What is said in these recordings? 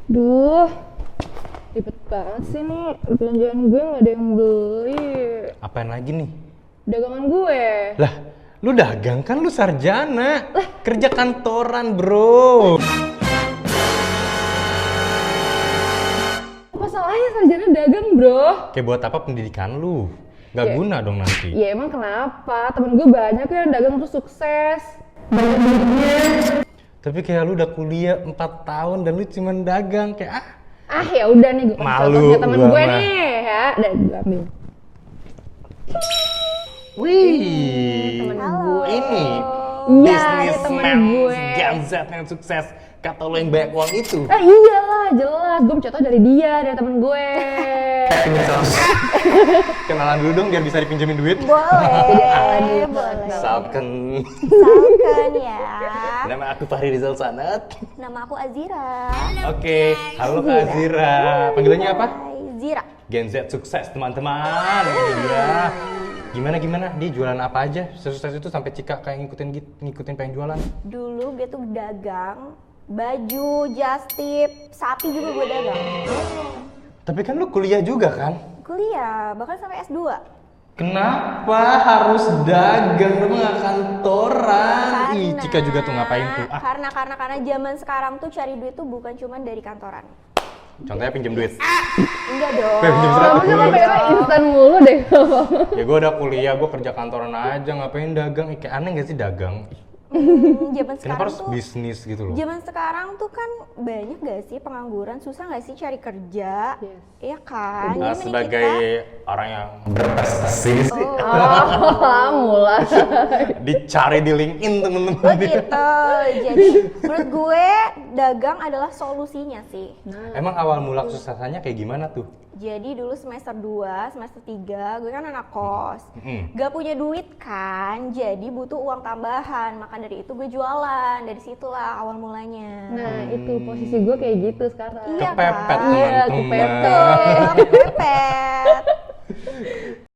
Duh, ribet banget sih nih, belanjaan gue gak ada yang beli. Apaan lagi nih? Dagangan gue. Lah, lu dagang kan lu sarjana. Kerja kantoran, bro. Apa salahnya sarjana dagang, bro? Kayak buat apa pendidikan lu? Gak Ya. guna dong nanti. Ya emang kenapa? Temen gue banyak yang dagang terus sukses. Banyak duitnya. Tapi kayak lu udah kuliah 4 tahun dan lu cuman dagang kayak Ya udah nih, gue kasih Malu contohnya temen gua gue mah. nih ya. Dan gue ambil. Wih, Temen gue. ini Iya, ini temen businessman gue. Gen Z yang sukses. Kata lu yang banyak uang itu. Iyalah, jelas. Gue mencontoh dari dia, dari temen gue. Kenalan dulu dong biar bisa dipinjemin duit. Boleh, boleh. Salken. Salkan ya. Nama aku Fahri Rizal Sanat. Nama aku Azira. Oke, halo Kak Azira. Panggilannya apa? Hai, Zira. Gen Z sukses teman-teman. Azira. Gimana? Dia jualan apa aja? Sukses itu sampai Cika kayak ngikutin pengen jualan. Dulu gue tuh dagang baju, just tip, sapi juga gue dagang. Tapi kan lu kuliah juga kan? Kuliah, bahkan sampai S2. Kenapa harus dagang? Lu nggak kantoran? Ih, Cika juga tuh ngapain tuh? Karena zaman sekarang tuh cari duit tuh bukan cuma dari kantoran. Contohnya pinjam duit. Enggak dong. Pinjam Kamu 100 sama dulu. pengennya instan mulu deh. Ya gue udah kuliah, gue kerja kantoran aja, ngapain dagang? Kayak aneh gak sih dagang? Zaman Kenapa sekarang harus tuh bisnis gitu loh? Zaman sekarang tuh kan banyak gak sih pengangguran, susah gak sih cari kerja? Yes. Iya kan? Nah, Jadi mending sebagai orang yang berprestasi sih, Mulai. dicari di LinkedIn temen-temen. Oh gitu. Jadi menurut gue dagang adalah solusinya sih. Emang awal mula kesuksesannya kayak gimana tuh? Jadi dulu semester 2, semester 3 gue kan anak kos. Mm. Gak punya duit kan, jadi butuh uang tambahan. Maka dari itu gue jualan. Dari situlah awal mulanya. Nah, itu posisi gue kayak gitu sekarang. Iya Kepepet kan? Iya, teman-teman. kepepet. Kepepet.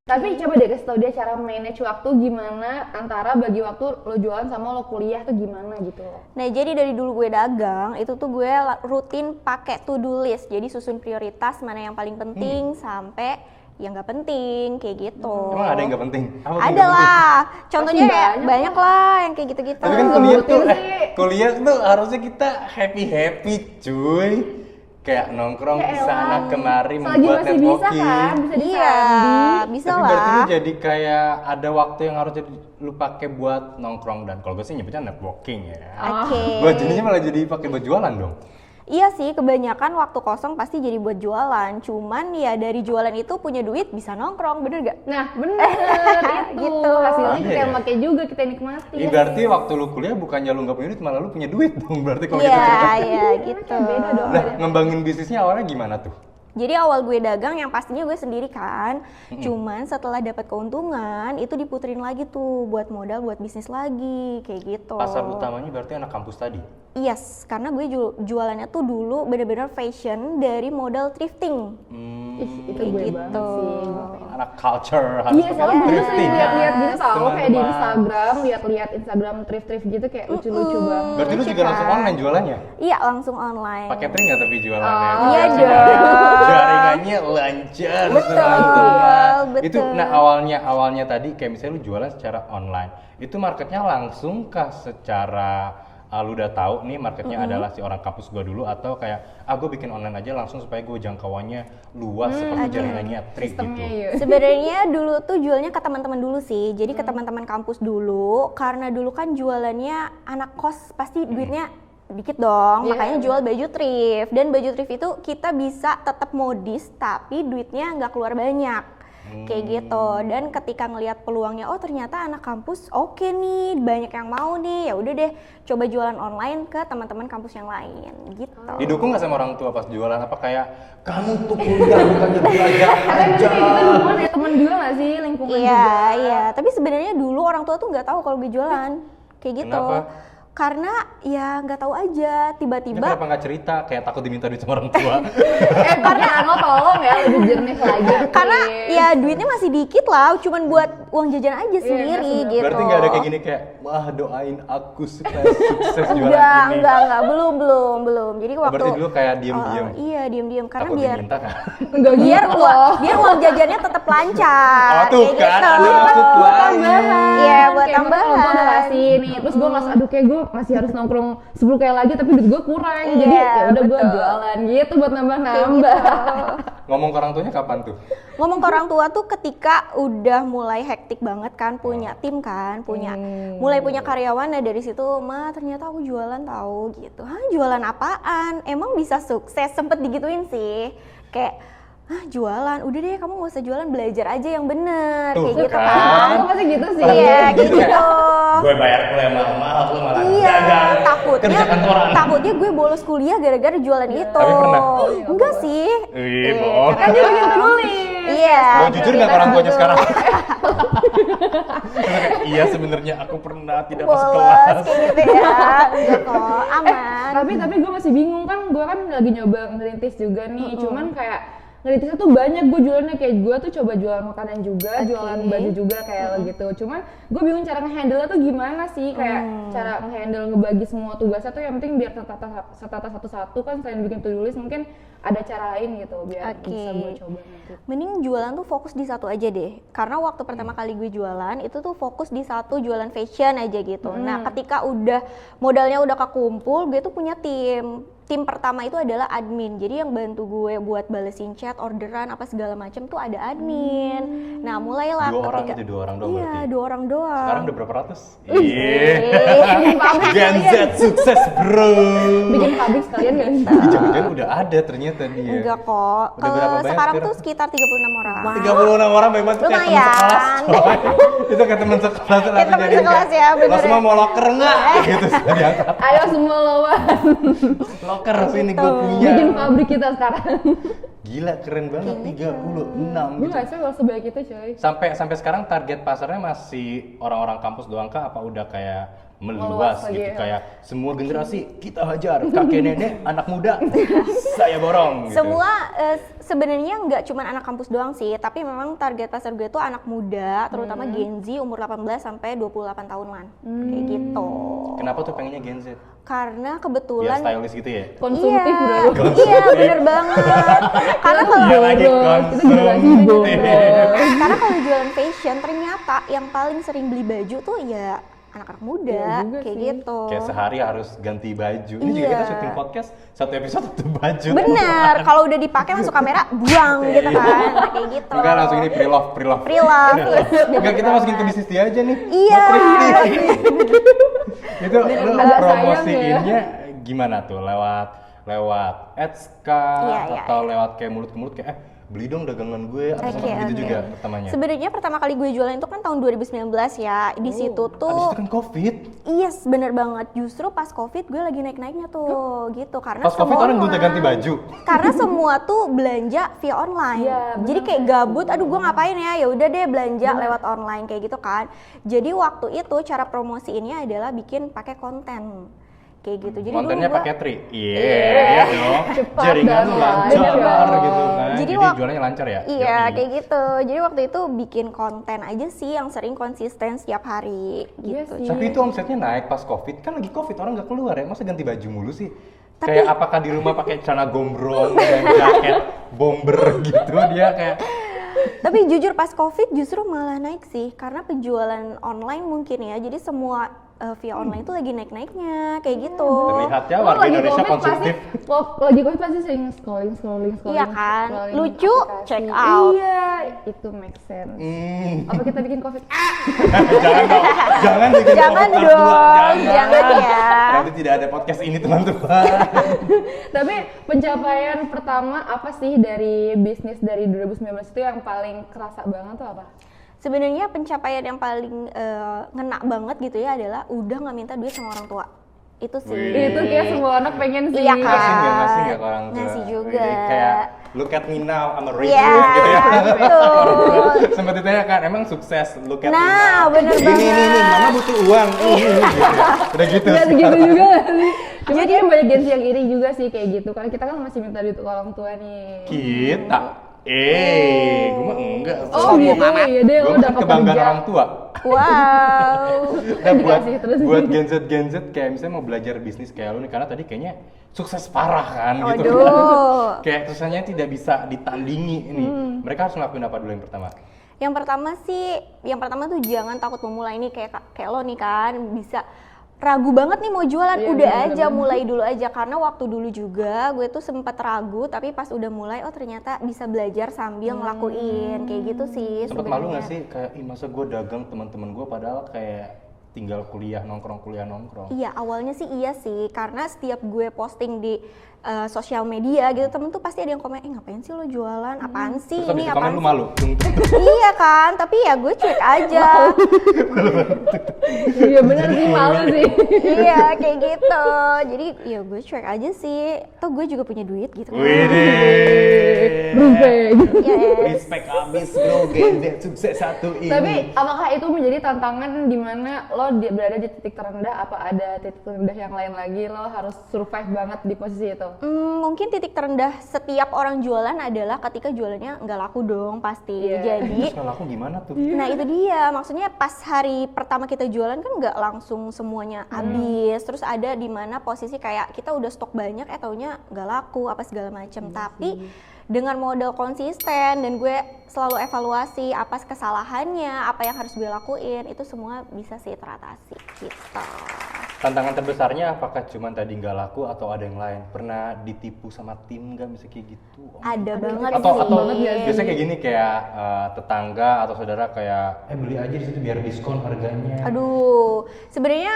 Tapi coba deh kasih tau dia cara manage waktu gimana antara bagi waktu lo jualan sama lo kuliah tuh gimana gitu loh. Nah jadi dari dulu gue dagang, itu tuh gue rutin pakai to-do list. Jadi susun prioritas mana yang paling penting sampai yang nggak penting, kayak gitu. Emang ada yang nggak penting? Apa tuh Ada nggak penting? lah, contohnya Pasti ya, banyak banyak lah yang kayak gitu-gitu. Tapi kan Nggak kuliah ngerti tuh, sih. kuliah tuh harusnya kita happy cuy. Kayak nongkrong Ya ke sana elah. kemari Selagi membuat masih bisa networking. kan, bisa Iya, disambi. bisa Tapi berarti lu lah. jadi kayak ada waktu yang harus lu pakai buat nongkrong, dan kalau gue sih nyebutnya networking ya. Oke. Gue jadinya malah jadi pakai buat jualan dong. Iya sih, kebanyakan waktu kosong pasti jadi buat jualan. Cuman ya dari jualan itu punya duit bisa nongkrong, bener gak? Nah, bener itu. Gitu. Hasilnya kita Iya. yang pakai juga, kita nikmati. Iya berarti waktu lu kuliah bukannya lu nggak punya duit, malah lu punya duit dong. Berarti kalau Iya, gitu cocok. iya gitu. Beda dong. Nah, ngembangin bisnisnya awalnya gimana tuh? Jadi awal gue dagang yang pastinya gue sendiri kan. Cuman setelah dapat keuntungan itu diputerin lagi tuh buat modal buat bisnis lagi kayak gitu. Pasar utamanya berarti anak kampus tadi. Yes, karena gue jualannya tuh dulu bener-bener fashion dari modal thrifting. Ih, itu Kayak gue gitu. banget sih. Anak culture harus Iya, soalnya gue thrifting. sering lihat-lihat gitu tau, kayak di Teman-teman. Instagram, lihat-lihat Instagram thrift-thrift gitu kayak lucu-lucu banget. Berarti lu juga Kan? langsung online jualannya? Iya, langsung online. Pakai trik nggak tapi jualannya? Oh, iya Biar supaya dong. Jaringannya lancar. Betul, teman-teman. betul. Itu nah awalnya tadi kayak misalnya lu jualan secara online. Itu marketnya langsung kah secara lu udah tahu nih marketnya adalah si orang kampus gua dulu, atau kayak gue bikin online aja langsung supaya gue jangkauannya luas seperti jaringannya trik Sistemnya gitu. ya. Sebenarnya dulu tuh jualnya ke teman-teman dulu sih. Jadi ke teman-teman kampus dulu, karena dulu kan jualannya anak kos pasti duitnya dikit dong, Iya, makanya iya. jual baju thrift. Dan baju thrift itu kita bisa tetap modis tapi duitnya nggak keluar banyak. kayak gitu. Dan ketika ngelihat peluangnya, oh ternyata anak kampus oke nih, banyak yang mau nih, ya udah deh coba jualan online ke teman-teman kampus yang lain gitu. Didukung nggak sama orang tua pas jualan? Apa kayak kamu tuh kuliah bukan jadi belajar Tapi aja? kayak gitu lingkungan ya, temen juga nggak sih, lingkungan Iya, juga? iya. Tapi sebenarnya dulu orang tua tuh nggak tahu kalau gue jualan, kayak gitu. Kenapa? Karena ya nggak tahu aja, Ya, tiba-tiba. kenapa nggak cerita? Kayak takut diminta duit sama orang tua. Karena lo tolong ya, lebih jernih lagi. Karena ya duitnya masih dikit lah, cuman buat uang jajan aja Iya, sendiri sebenarnya. gitu. Berarti nggak ada kayak gini kayak, wah doain aku supaya sukses jualan Enggak, ini. belum. Jadi Oh, waktu berarti dulu kayak diem-diem. iya, diem-diem karena Takut biar diminta kan? Enggak biar gitu uang loh. biar uang jajannya tetap lancar. Oh tuh kayak kan, gitu. ada maksud lain. Iya, buat Kayak misalnya tambahan. Gue udah kasih nih, terus gue ngerasa aduh kayak gue masih harus nongkrong 10 kayak lagi tapi duit gue kurang, Iya, jadi ya udah gue betul. jualan gitu buat Kayak nambah-nambah. gitu. Ngomong ke orang tuanya kapan tuh? Ngomong ke orang tua tuh ketika udah mulai hektik banget kan, punya tim kan, mulai punya karyawan. Nah dari situ, ma ternyata aku jualan tahu gitu. Hah, jualan apaan? Emang bisa sukses? Sempet digituin sih, kayak jualan, udah deh kamu nggak usah jualan, belajar aja yang bener, Tuh, kayak gitu kan. kan. Aku pasti gitu sih. Iya, kayak gitu. Gue bayar kuliah mahal, lu malah Iya, dagang. takutnya Kerja kantoran. takutnya gue bolos kuliah gara-gara jualan itu. Tapi pernah? Enggak sih. Ih, bohong. Kan dia bikin tulis. Iya. Mau jujur nggak ke orang tuanya Gitu. sekarang? Terus kayak, iya sebenarnya aku pernah tidak masuk Bolos kelas. kayak gitu ya. Enggak kok, aman. Tapi gue masih bingung kan, gue kan lagi nyoba ngerintis juga nih, cuman kayak ngerintisnya tuh banyak, gue jualannya kayak gue tuh coba jualan makanan juga, jualan baju juga kayak lo gitu. Cuman gue bingung cara nge-handle-nya tuh gimana sih, kayak cara nge-handle ngebagi semua tugasnya tuh yang penting biar tertata satu-satu kan, selain bikin to-do list mungkin ada cara lain gitu biar Oke. bisa gue coba nanti. Mending jualan tuh fokus di satu aja deh. Karena waktu pertama kali gue jualan itu tuh fokus di satu jualan fashion aja gitu. Nah, ketika udah modalnya udah kekumpul, gue tuh punya tim. Tim pertama itu adalah admin. Jadi yang bantu gue buat balesin chat, orderan apa segala macam tuh ada admin. Nah, mulailah Dua orang ketika itu, 2 orang doang Iya, berarti. 2 orang doang. Sekarang udah berapa ratus? Iya. Gen Z sukses bro. Bikin pabrik sekalian gak sih? Ih, jangan-jangan udah ada ternyata dia. Enggak kok. Udah berapa banyak Sekarang sekarang? tuh sekitar 36 orang. 36 orang memang tuh kayak teman Lumayan. sekelas coy. Itu kayak teman sekelas Kayak teman sekelas ya, bener Lo semua ya. mau locker enggak? Gitu sudah diangkat. Ayo semua lawan, Locker sini gue Gitu. punya. bikin pabrik kita sekarang. Gila keren banget 36 Gue gitu. gak sih kalau sebaik itu coy. Sampai sekarang target pasarnya masih orang-orang kampus doang kah, apa udah kayak meluas Meluas lagi gitu, ya. kayak semua generasi kita hajar, kakek nenek anak muda saya borong gitu. Semua sebenarnya nggak cuma anak kampus doang sih, tapi memang target pasar gue tuh anak muda, terutama Gen Z umur 18 sampai 28 tahunan. Kayak gitu. Kenapa tuh pengennya Gen Z? Karena Biar kebetulan stylish gitu ya? Konsumtif iya, bro. iya bener banget. Karena kalau Dia lagi konsumtif. karena kalau jualan fashion ternyata yang paling sering beli baju tuh ya anak-anak muda, Iya juga kayak sih. gitu. Kayak sehari harus ganti baju. Ini juga Iya. kita syuting podcast, satu episode satu baju. Bener, kalau udah dipakai masuk kamera buang gitu kan, nah, kayak gitu. Enggak langsung ini pre-love. Free love, yes, Enggak, kita masukin ke bisnis dia aja nih. Iya. Itu lu agak promosiinnya gimana tuh? Lewat ads kah? Iya, iya, Atau lewat kayak mulut ke mulut kayak beli dong dagangan gue atau Oke, sempat gitu oke. juga pertamanya? Sebenarnya pertama kali gue jualan itu kan tahun 2019 ya. Di situ Abis tuh itu kan Covid. yes, bener banget. Justru pas Covid gue lagi naik-naiknya tuh gitu karena Pas Covid semua orang gonta ganti baju. Karena semua tuh belanja via online. Iya, Jadi kayak gabut, aduh gue ngapain ya udah deh belanja lewat online kayak gitu kan. Jadi waktu itu cara promosiinnya adalah bikin pakai konten. Kayak gitu. Jadi Kontennya dulu gua- pakai tri. Iya dong. Cepat Jaringan dan lu lancar. lancar gitu kan. Jadi Jadi wak- jualannya lancar ya? Iya, Yoi. kayak gitu. Jadi waktu itu bikin konten aja sih yang sering konsisten setiap hari Iya gitu. sih. Tapi itu omsetnya naik pas Covid. Kan lagi Covid orang nggak keluar ya. Masa ganti baju mulu sih? Tapi- Kayak apakah di rumah pakai celana gombrong dan jaket bomber gitu dia kayak Tapi jujur pas Covid justru malah naik sih karena penjualan online mungkin ya. Jadi semua via online tuh lagi naik-naiknya kayak gitu. Terlihat ya Lo warga lagi Indonesia COVID konsumtif. lagi COVID pasti sering scrolling. Iya kan? scrolling Lucu, aplikasi. check out. Iya, itu make sense. Apa kita bikin COVID? Jangan dong, jangan bikin Jangan podcast dong, dua, jangan ya. Nanti tidak ada podcast ini teman-teman. Tapi pencapaian pertama apa sih dari bisnis dari 2019 itu yang paling kerasa banget tuh apa? Sebenarnya pencapaian yang paling ngena banget gitu ya adalah udah nggak minta duit sama orang tua. Itu sih. Wih. Itu kayak semua anak pengen sih. Iya kan? Ngasih nggak ke orang tua? Ngasih juga. Jadi kayak look at me now, I'm a rich Iya, gitu ya. betul. Sempat ditanya kan, emang sukses look at me Nah, now. bener Ini, banget. mama butuh uang. Gitu ya. Udah gitu. Nggak segitu juga nggak sih. Cuma kayak banyak Gen Z yang iri juga sih kayak gitu. Karena kita kan masih minta duit ke orang tua nih. Kita. Gue mah enggak. Oh gitu, iya deh Gue lo kan dapat kebanggaan kerja. orang tua. Wow. Nah, buat Dikasih terus. Gen Z kayak misalnya mau belajar bisnis kayak lu nih, karena tadi kayaknya sukses parah kan gitu. Waduh. Kayak susahnya tidak bisa ditandingi ini. Mereka harus ngelakuin apa dulu yang pertama? Yang pertama tuh jangan takut memulai ini kayak lo nih kan bisa ragu banget nih mau jualan, Iya, udah bener-bener. aja mulai dulu aja karena waktu dulu juga gue tuh sempat ragu tapi pas udah mulai oh ternyata bisa belajar sambil ngelakuin kayak gitu sih Sempet malu sebenarnya. gak sih kayak ih masa gue dagang teman-teman gue padahal kayak tinggal kuliah nongkrong. Iya awalnya sih iya sih karena setiap gue posting di sosial media gitu temen tuh pasti ada yang komen ngapain sih lo jualan apaan sih Terus habis ini itu komen apaan lu sih?" malu. Iya kan tapi ya gue cuek aja. Iya bener sih, malu sih. Iya kayak gitu jadi ya gue cuek aja sih toh gue juga punya duit gitu kan. Widih. Rupeng. Yes. Respect abis bro, Gen Z sukses satu ini. Tapi apakah itu menjadi tantangan di mana lo berada di titik terendah? Apa ada titik terendah yang lain lagi? Lo harus survive banget di posisi itu? Mungkin titik terendah setiap orang jualan adalah ketika jualannya nggak laku dong pasti. Iya. Jadi, Terus kalau aku gimana tuh? nah itu dia. Maksudnya pas hari pertama kita jualan kan nggak langsung semuanya habis. Terus ada di mana posisi kayak kita udah stok banyak, taunya nggak laku apa segala macam. Tapi dengan modal konsisten dan gue selalu evaluasi apa kesalahannya, apa yang harus gue lakuin, itu semua bisa sih teratasi gitu. Tantangan terbesarnya apakah cuma tadi nggak laku atau ada yang lain? Pernah ditipu sama tim nggak bisa kayak gitu? Ada banget Atau sih. atau biasanya kayak gini kayak tetangga atau saudara kayak beli aja di situ biar diskon harganya. Aduh, sebenarnya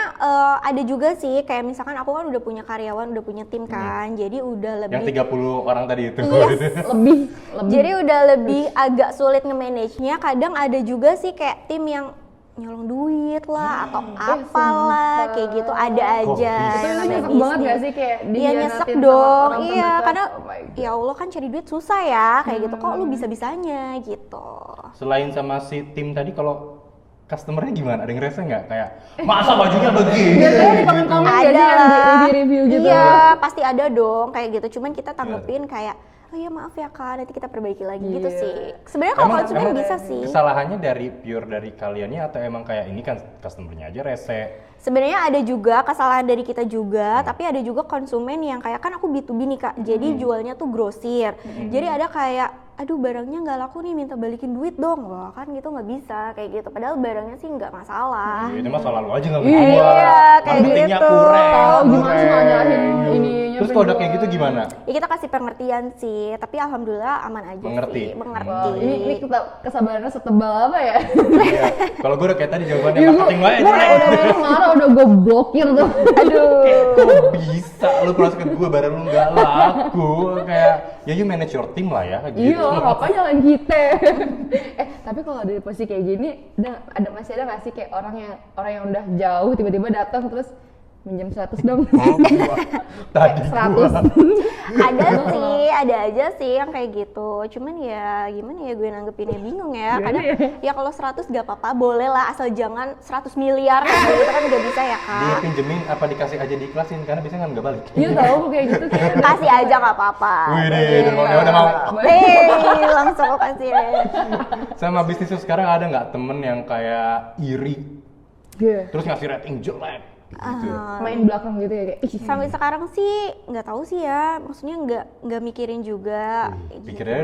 ada juga sih kayak misalkan aku kan udah punya karyawan, udah punya tim kan, jadi udah Yang lebih 30 orang tadi itu. Yes. Lebih. jadi udah lebih agak sulit nge-manage-nya. Kadang ada juga sih kayak tim yang nyolong duit lah atau apalah kayak gitu ada aja. Itu yang lu namanya nyesek banget bisnis. gak sih kayak Iya dihianatin nyesek sama dong, orang iya terdekat? karena Oh my God. ya Allah kan cari duit susah ya kayak gitu. Kok lu bisa-bisanya gitu. Selain sama si tim tadi, kalau customernya gimana? Ada yang rese nggak? Kayak masa bajunya begini? Biasanya di komen-komen gak sih yang di review gitu? Iya, pasti ada dong kayak gitu. Cuman kita tanggepin kayak, oh ya maaf ya kak, nanti kita perbaiki lagi gitu Iya. sih. Sebenarnya kalau konsumen bisa sih. Kesalahannya dari kaliannya atau emang kayak ini kan customernya aja rese? Sebenarnya ada juga kesalahan dari kita juga, tapi ada juga konsumen yang kayak kan aku B2B nih kak, jadi jualnya tuh grosir. Jadi ada kayak, aduh barangnya nggak laku nih, minta balikin duit dong. Wah kan gitu nggak bisa kayak gitu. Padahal barangnya sih nggak masalah. Itu mah soal lu aja nggak Iya, kayak marketingnya gitu. kurang. Tahu gimana sih kurang. ngadahin ininya. Terus kalau udah kayak gitu gimana? Ya kita kasih pengertian sih, tapi alhamdulillah aman aja Mengerti. sih. Mengerti. Wah, ini kesabarannya setebal apa ya? Iya. Kalau gue udah kayak tadi jawabannya Iya, marketing gua banget. udah marah, udah gue blokir tuh. Aduh. Kok bisa lu cross ke gue barang lu nggak laku? Kayak ya you manage your team lah ya gitu. Iya, ngapain nyalain kita? Tapi kalau dari posisi kayak gini, masih ada nggak sih kayak orang yang udah jauh tiba-tiba datang terus minjem 100 dong? Tadi 100. ada aja sih yang kayak gitu. Cuman ya gimana ya gue nanggepinnya bingung ya. Gimana Kadang ya? ya kalau 100 gak apa-apa, boleh lah asal jangan 100 miliar kayak gitu kan gak bisa ya Dia kak. pinjemin apa dikasih aja diiklasin karena biasanya kan nggak balik. Iya tahu kayak gitu kayak. Kasih aja gak apa-apa. Wih deh, udah mau. Hei, langsung aku kasih. Sama bisnis lu sekarang ada nggak temen yang kayak iri Iya. terus ngasih rating jelek gitu? Main belakang gitu ya kayak. "Ih, Sampai sekarang sih nggak tahu sih ya. Maksudnya nggak mikirin juga. kayak gitu. Pikirnya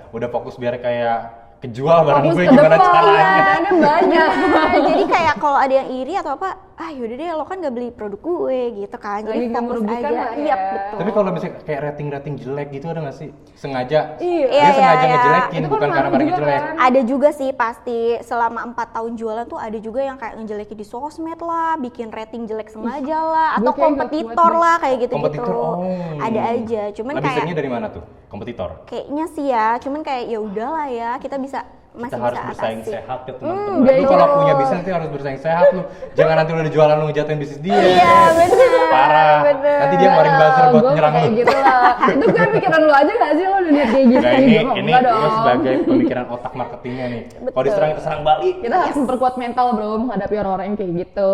udah fokus biar kayak kejual barang Fokus gue ke gimana depan, caranya. iya, ada banyak. Nah, jadi kayak kalau ada yang iri atau apa yaudah deh lo kan gak beli produk gue gitu kan, Lagi jadi nggak fokus merugikan aja. lah ya. Iya betul. Tapi kalau misalnya kayak rating jelek gitu ada nggak sih? Sengaja? Iya. Dia Iya, sengaja iya. ngejelekin Itu kan bukan karena ngaruh barangnya juga jelek. kan. Ada juga sih pasti selama 4 tahun jualan tuh ada juga yang kayak ngejelekin di sosmed lah, bikin rating jelek sengaja lah, gue atau kayak nggak kompetitor kuat deh. lah kayak gitu-gitu. Kompetitor, oh. Ada aja, cuman Lebih kayak seringnya dari mana tuh? Kompetitor? kayaknya sih ya, cuman kayak ya udahlah ya, kita masih Kita harus bisa bersaing atasi. sehat ya teman-teman. Lu betul. kalau punya bisnis nanti harus bersaing sehat lu. Jangan nanti udah jualan lu ngejatuhin bisnis dia. Iya benar. Parah. bener. Nanti dia ngeluarin buzzer buat Gua nyerang kayak lu. gitu lah. Itu kan pikiran lu aja gak sih lo udah liat kayak gitu? Nah, Gue ini enggak dong. gue sebagai pemikiran otak marketingnya nih. Kalau diserang kita serang balik. Kita harus memperkuat mental bro menghadapi orang-orang yang kayak gitu.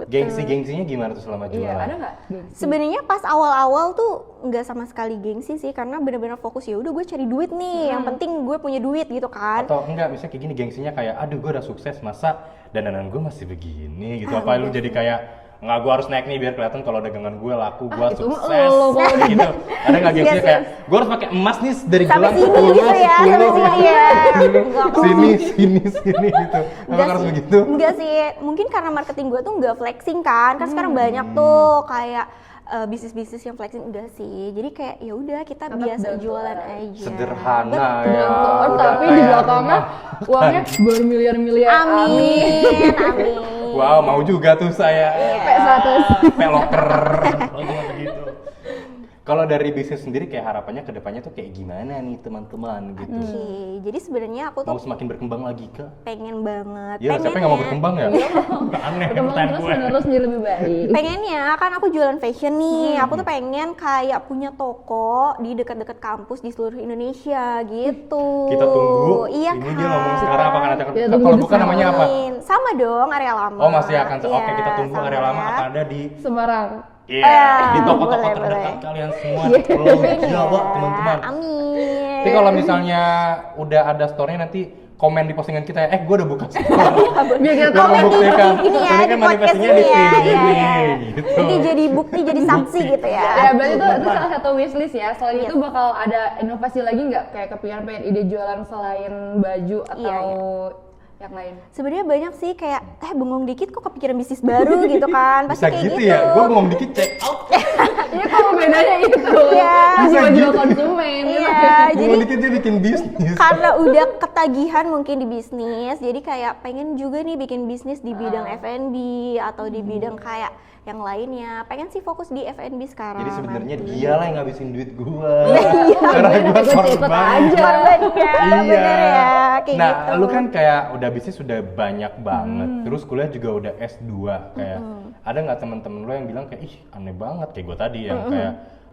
Gengsinya gimana tuh selama Iya, jualan? ada nggak? gengsi? Sebenarnya pas awal-awal tuh nggak sama sekali gengsi sih, karena benar-benar fokus ya udah gue cari duit nih, yang penting gue punya duit gitu kan. Atau enggak, misalnya kayak gini gengsinya kayak, aduh gue udah sukses masa dandanan gue masih begini gitu. Apa lu jadi kayak, nggak gue harus naik nih biar kelihatan kalau dagangan gue laku, gue itu mah sukses lo kalau udah- gitu. Ada nggak gengsinya Yes, kayak, gue harus pakai emas nih dari Sampai gelang sini 10, gitu ya, 10, sampai sini ya. Enggak kok. sini gitu. Apa harus begitu? Enggak sih, mungkin karena marketing gue tuh nggak flexing kan sekarang banyak tuh kayak bisnis-bisnis yang flexing, enggak sih. Jadi kayak ya udah kita Tetap biasa down to jualan earth. aja. Sederhana Betul. ya. Tapi Udah di kayak belakangnya rumah. uangnya bermiliar-miliar. Amin, amin. Wow, mau juga tuh saya. P100. Peloker. Begitu. Kalau dari bisnis sendiri kayak harapannya ke depannya tuh kayak gimana nih teman-teman gitu. Oke, jadi sebenarnya aku tuh Mau semakin berkembang lagi kah? pengen banget. Ya, siapa yang nggak mau berkembang ya? Iya. Aneh Berkembang pertanyaan terus gue. menerus jadi lebih baik. Pengennya kan aku jualan fashion nih, aku tuh pengen kayak punya toko di dekat-dekat kampus di seluruh Indonesia gitu. Kita tunggu. Iya Ini kan? dia ngomong sekarang apakah nanti akan Kita tunggu kalau bukan namanya apa? Amin. Sama dong area lama. Oh, masih akan. Iya, Oke, kita tunggu sama area lama ya. akan ada di Semarang. di toko-toko boleh, terdekat boleh. kalian semua di Pulau Jawa, teman-teman. Amin. Tapi kalau misalnya udah ada store-nya nanti komen di postingan kita ya, gue udah buka store. Biar kita Gue tahu membuktikan. Ini ya, Ini di kan podcast manifestasinya ini di ya. sini. Iya. Gitu. Jadi jadi bukti, jadi saksi gitu ya. Ya berarti itu salah satu wishlist ya. Selain itu bakal ada inovasi lagi nggak? Kayak kepikiran pengen ide jualan selain baju atau yang lain? Sebenarnya banyak sih kayak bengong dikit kok kepikiran bisnis baru gitu kan. Pasti Bisa kayak gitu ya, gue ngomong dikit check out. Iya kalau bedanya itu. Iya. Masih Bisa baju gitu. konsumen. gitu. Iya, jadi Ngomong dikit dia bikin bisnis. karena udah ketagihan mungkin di bisnis, jadi kayak pengen juga nih bikin bisnis di bidang F&B atau di bidang kayak yang lainnya. Pengen sih fokus di F&B sekarang. Jadi sebenarnya nanti. dia lah yang ngabisin duit gue. Iya, Karena gue Gue ikut korban. aja. Korban ya, bener ya, kayak Nah, gitu. lu kan kayak udah bisnis sudah banyak banget. Terus kuliah juga udah S2 kayak. Ada nggak teman-teman lu yang bilang kayak ih aneh banget kayak gue tadi yang kayak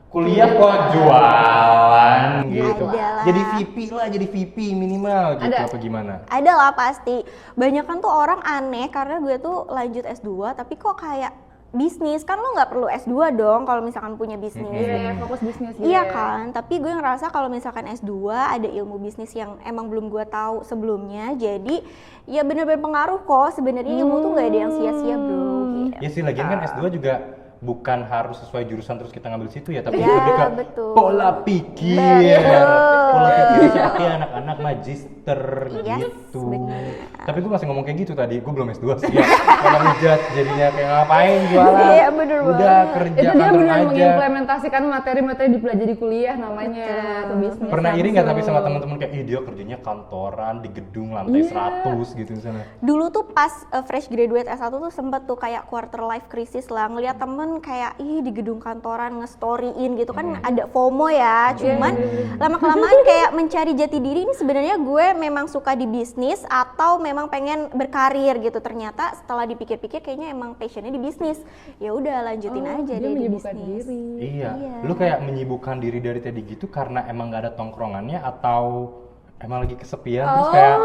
kuliah kok jualan gitu. Ada lah. Jadi VP lah, jadi VP minimal gitu Ada. apa gimana? Ada lah pasti. Banyak kan tuh orang aneh karena gue tuh lanjut S2 tapi kok kayak bisnis. Kan lo nggak perlu S2 dong kalau misalkan punya bisnis. Iya, fokus bisnis gitu. Iya ya. kan, tapi gue ngerasa kalau misalkan S2 ada ilmu bisnis yang emang belum gue tahu sebelumnya, jadi ya bener-bener pengaruh kok. Sebenarnya ilmu tuh nggak ada yang sia-sia bro. Gitu. Ya sih lagian kan S2 juga bukan harus sesuai jurusan terus kita ngambil situ ya, tapi Ya, lebih ke betul. pola pikir. Betul. Pola pikir seperti anak-anak magister Yes, gitu. benar. Tapi gue masih ngomong kayak gitu tadi, gue belum S2 sih ya. Malah ngejat jadinya kayak ngapain jualan. Iya, bener Udah banget. kerja Itu dia kantor benar aja. mengimplementasikan materi-materi dipelajari kuliah namanya atau bisnis. Pernah iri nggak tapi langsung. sama teman-teman kayak ih dia kerjanya kantoran di gedung lantai 100 gitu misalnya. Dulu tuh pas fresh graduate S1 tuh sempet tuh kayak quarter life crisis lah, ngeliat temen kayak ih di gedung kantoran nge-storyin gitu kan ada FOMO ya. Cuman lama-kelamaan kayak mencari jati diri ini sebenarnya gue memang suka di bisnis atau memang pengen berkarir gitu. Ternyata setelah dipikir-pikir kayaknya emang passionnya di bisnis. Ya udah lanjutin aja Dia deh di menyibukkan bisnis. diri. Iya. Iya. Lu kayak menyibukkan diri dari tadi gitu karena emang gak ada tongkrongannya atau emang lagi kesepian terus kayak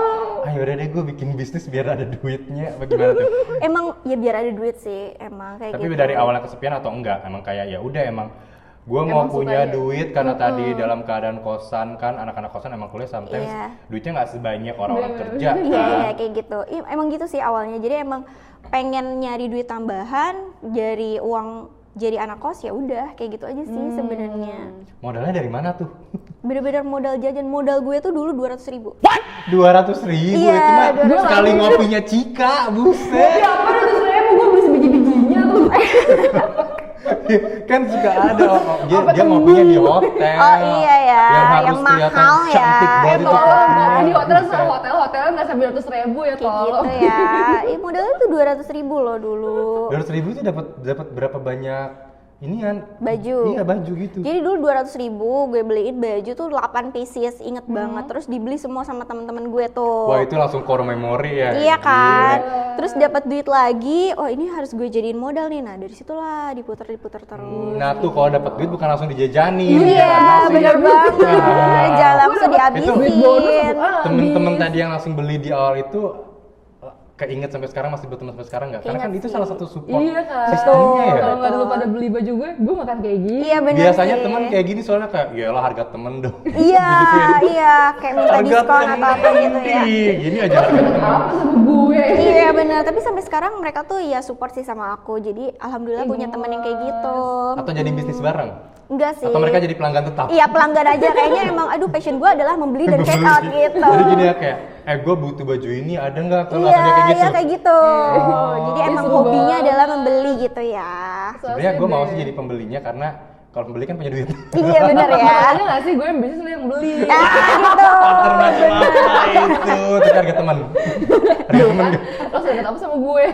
ayo udah deh gue bikin bisnis biar ada duitnya apa gimana tuh? Emang ya biar ada duit sih emang kayak Tapi gitu. dari awalnya kesepian atau enggak? Emang kayak ya udah emang gue mau Emang punya suka ya? duit karena tadi dalam keadaan kosan kan anak-anak kosan emang kuliah sometimes Iya. duitnya nggak sebanyak orang-orang Bener. kerja Iya, kan. iya, kayak gitu. Iya, emang gitu sih awalnya. Jadi emang pengen nyari duit tambahan dari uang jadi anak kos, ya udah kayak gitu aja sih sebenarnya. Modalnya dari mana tuh? Bener-bener modal jajan. Modal gue tuh dulu 200.000. 200.000 Iya, itu mah 200.000. sekali ngopinya Cika, buset. Ya apa 200.000 gue beli Kan suka ada Apa dia tuh? ngopinya di hotel. Oh iya ya, yang harus yang kelihatan mahal ya. cantik banget itu Tolong, kopinya. di hotel sama hotel nggak sampai 100.000 ya Kayak tolong. gitu ya. Modalnya tuh 200.000 loh dulu. 200.000 itu dapat berapa banyak ini kan? Baju. Iya baju gitu. Jadi dulu 200.000 gue beliin baju tuh 8 pieces, inget banget. Terus dibeli semua sama teman-teman gue tuh. Wah itu langsung core memory ya. Iya kan. Gila. Terus dapat duit lagi. Oh ini harus gue jadiin modal nih. Nah dari situlah diputer terus. Nah tuh kalau dapat duit bukan langsung dijajani. Iya bener banget. Jangan langsung Duit dihabisin. bonus Temen-temen tadi yang langsung beli di awal itu keinget sampai sekarang, masih berteman sampai sekarang nggak? Karena kan Keinget itu sih. salah satu support Iya kan. sistemnya ya. Kalau nggak dulu pada beli baju gue makan kayak gini. Iya bener Biasanya sih. temen kayak gini soalnya kayak yalah harga temen dong. Iya iya kayak minta Harga diskon atau apa gitu ya. Gini aja harga temen. Apa sama gue? Iya benar, tapi sampai sekarang mereka tuh ya support sih sama aku. Jadi alhamdulillah punya temen yang kayak gitu. Atau jadi bisnis bareng? Enggak sih. Atau mereka jadi pelanggan tetap? Iya pelanggan aja kayaknya emang aduh passion gue adalah membeli dan check out gitu. Jadi gini ya kayak, gue butuh baju ini ada nggak? Kalau Iya, langsung dia kayak gitu. iya kayak gitu. Jadi Ih, emang seru hobinya banget. adalah membeli gitu ya. Sebenarnya gue mau sih jadi pembelinya karena kalau pembeli kan punya duit. Iya bener ya. Ada nggak sih gue yang bisnis lu yang beli? Gitu. Partner macam apa itu? Tapi harga teman. Harga teman. Lo sudah apa sama gue?